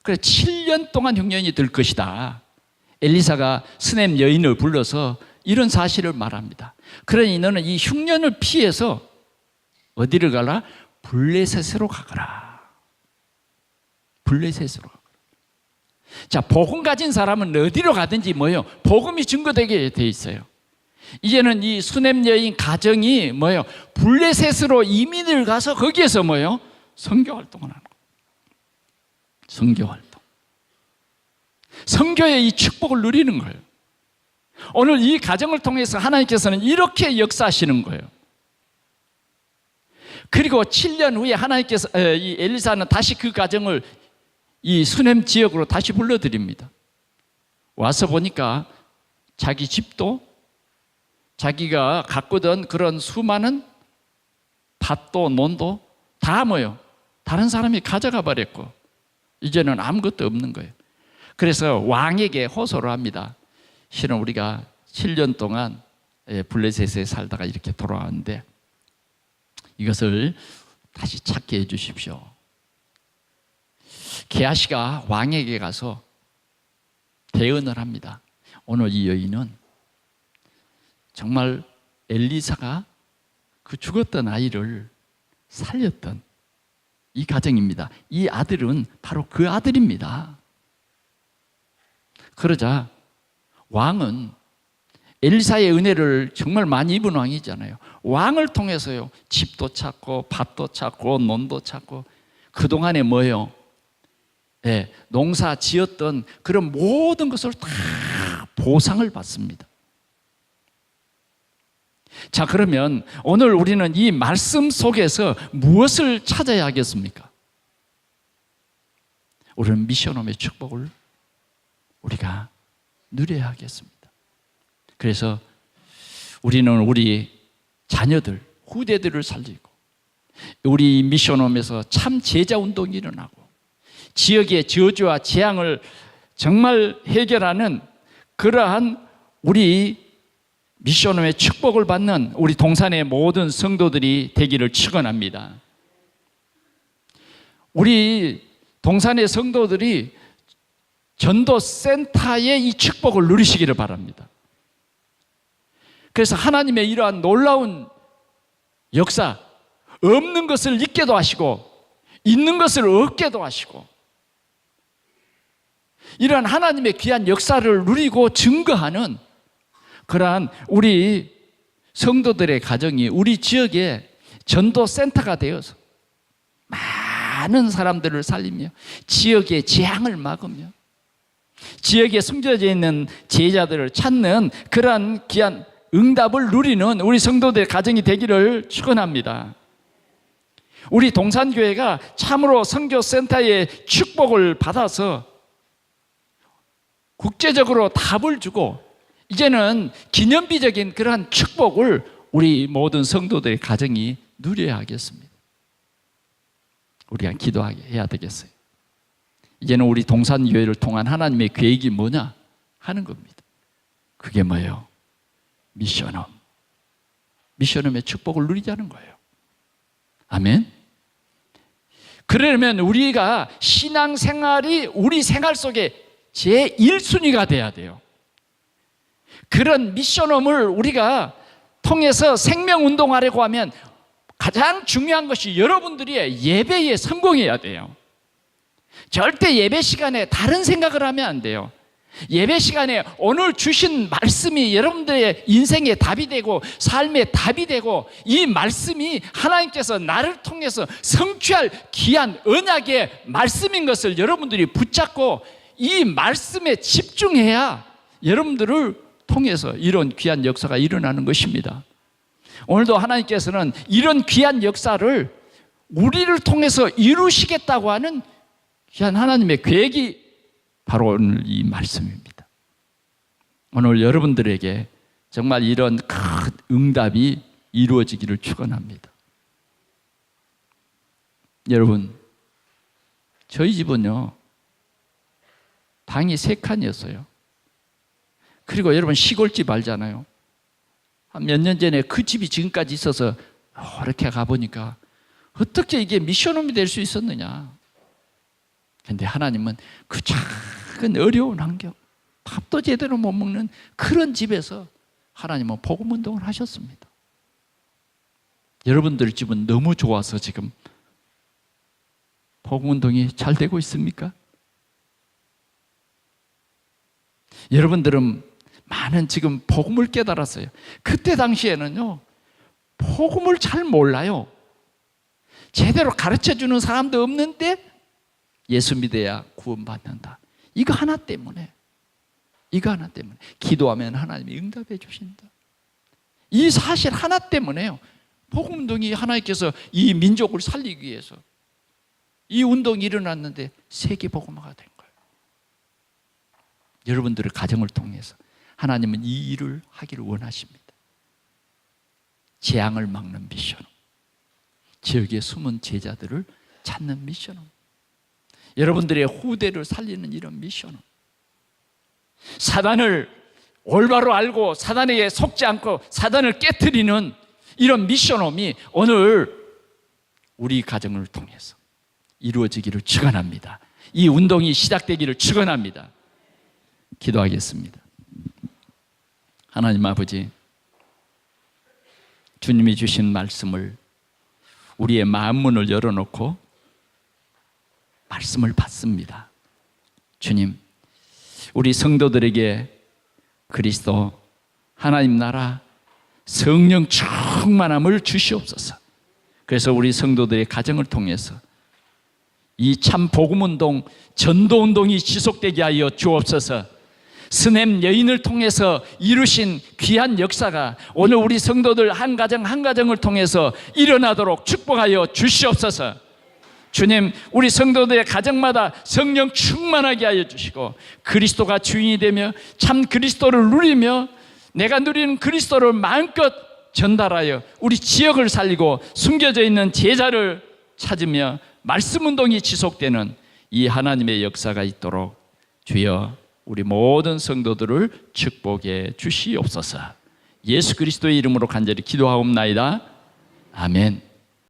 그래 7년 동안 흉년이 들 것이다. 엘리사가 수넴 여인을 불러서 이런 사실을 말합니다. 그러니 너는 이 흉년을 피해서 어디를 가라? 블레셋으로 가거라. 블레셋으로 가거라. 자, 복음 가진 사람은 어디로 가든지 뭐요? 복음이 증거되게 돼 있어요. 이제는 이 수넴 여인 가정이 뭐요? 블레셋으로 이민을 가서 거기에서 뭐요? 선교 활동을 하는 거예요. 선교 활동. 선교의 이 축복을 누리는 거예요. 오늘 이 가정을 통해서 하나님께서는 이렇게 역사하시는 거예요. 그리고 7년 후에 하나님께서 이 엘리사는 다시 그 가정을 이 수넴 지역으로 다시 불러들입니다. 와서 보니까 자기 집도 자기가 가꾸던 그런 수많은 밭도 논도 다 뭐요? 다른 사람이 가져가 버렸고 이제는 아무것도 없는 거예요. 그래서 왕에게 호소를 합니다. 실은 우리가 7년 동안 블레셋에 살다가 이렇게 돌아왔는데 이것을 다시 찾게 해 주십시오. 게하시가 왕에게 가서 대언을 합니다. 오늘 이 여인은 정말 엘리사가 그 죽었던 아이를 살렸던 이 가정입니다. 이 아들은 바로 그 아들입니다. 그러자 왕은 엘리사의 은혜를 정말 많이 입은 왕이잖아요. 왕을 통해서요, 집도 찾고 밭도 찾고 논도 찾고 그동안에 뭐예요? 농사 지었던 그런 모든 것을 다 보상을 받습니다. 자, 그러면 오늘 우리는 이 말씀 속에서 무엇을 찾아야 하겠습니까? 우리는 미션홈의 축복을 우리가 누려야 하겠습니다. 그래서 우리는 우리 자녀들, 후대들을 살리고 우리 미션홈에서 참 제자 운동이 일어나고 지역의 저주와 재앙을 정말 해결하는 그러한 우리 미션홈의 축복을 받는 우리 동산의 모든 성도들이 되기를 축원합니다. 우리 동산의 성도들이 전도센터의 이 축복을 누리시기를 바랍니다. 그래서 하나님의 이러한 놀라운 역사, 없는 것을 있게도 하시고 있는 것을 얻게도 하시고 이러한 하나님의 귀한 역사를 누리고 증거하는 그러한 우리 성도들의 가정이 우리 지역의 전도센터가 되어서 많은 사람들을 살리며 지역의 재앙을 막으며 지역에 숨겨져 있는 제자들을 찾는 그러한 귀한 응답을 누리는 우리 성도들의 가정이 되기를 축원합니다. 우리 동산교회가 참으로 선교센터의 축복을 받아서 국제적으로 답을 주고 이제는 기념비적인 그러한 축복을 우리 모든 성도들의 가정이 누려야 하겠습니다. 우리가 기도하게 해야 되겠어요. 이제는 우리 동산교회를 통한 하나님의 계획이 뭐냐 하는 겁니다. 그게 뭐예요? 미션홈. 미션홈의 축복을 누리자는 거예요. 아멘. 그러려면 우리가 신앙생활이 우리 생활 속에 제1순위가 돼야 돼요. 그런 미션홈을 우리가 통해서 생명운동하려고 하면 가장 중요한 것이 여러분들이 예배에 성공해야 돼요. 절대 예배 시간에 다른 생각을 하면 안 돼요. 예배 시간에 오늘 주신 말씀이 여러분들의 인생의 답이 되고 삶의 답이 되고 이 말씀이 하나님께서 나를 통해서 성취할 귀한 언약의 말씀인 것을 여러분들이 붙잡고 이 말씀에 집중해야 여러분들을 통해서 이런 귀한 역사가 일어나는 것입니다. 오늘도 하나님께서는 이런 귀한 역사를 우리를 통해서 이루시겠다고 하는 귀한 하나님의 계획이 바로 오늘 이 말씀입니다. 오늘 여러분들에게 정말 이런 큰 응답이 이루어지기를 축원합니다. 여러분, 저희 집은요 방이 3칸이었어요. 그리고 여러분 시골집 알잖아요. 한 몇 년 전에 그 집이 지금까지 있어서 이렇게 가보니까 어떻게 이게 미션홈이 될 수 있었느냐. 그런데 하나님은 그 작은 어려운 환경, 밥도 제대로 못 먹는 그런 집에서 하나님은 복음 운동을 하셨습니다. 여러분들 집은 너무 좋아서 지금 복음 운동이 잘 되고 있습니까? 여러분들은 많은 지금 복음을 깨달았어요. 그때 당시에는요, 복음을 잘 몰라요. 제대로 가르쳐주는 사람도 없는데 예수 믿어야 구원받는다. 이거 하나 때문에 기도하면 하나님이 응답해 주신다. 이 사실 하나 때문에요. 복음 운동이 하나님께서 이 민족을 살리기 위해서 이 운동이 일어났는데 세계 복음화가 된 거예요. 여러분들의 가정을 통해서 하나님은 이 일을 하기를 원하십니다. 재앙을 막는 미션, 지역에 숨은 제자들을 찾는 미션, 여러분들의 후대를 살리는 이런 미션, 사단을 올바로 알고 사단에게 속지 않고 사단을 깨트리는 이런 미션홈이 오늘 우리 가정을 통해서 이루어지기를 축원합니다. 이 운동이 시작되기를 축원합니다. 기도하겠습니다. 하나님 아버지, 주님이 주신 말씀을 우리의 마음 문을 열어놓고 말씀을 받습니다. 주님, 우리 성도들에게 그리스도 하나님 나라 성령 충만함을 주시옵소서. 그래서 우리 성도들의 가정을 통해서 이 참 복음운동, 전도운동이 지속되게 하여 주옵소서. 스냅 여인을 통해서 이루신 귀한 역사가 오늘 우리 성도들 한 가정 한 가정을 통해서 일어나도록 축복하여 주시옵소서. 주님, 우리 성도들의 가정마다 성령 충만하게 하여 주시고 그리스도가 주인이 되며 참 그리스도를 누리며 내가 누리는 그리스도를 마음껏 전달하여 우리 지역을 살리고 숨겨져 있는 제자를 찾으며 말씀 운동이 지속되는 이 하나님의 역사가 있도록 주여 우리 모든 성도들을 축복해 주시옵소서. 예수 그리스도의 이름으로 간절히 기도하옵나이다. 아멘.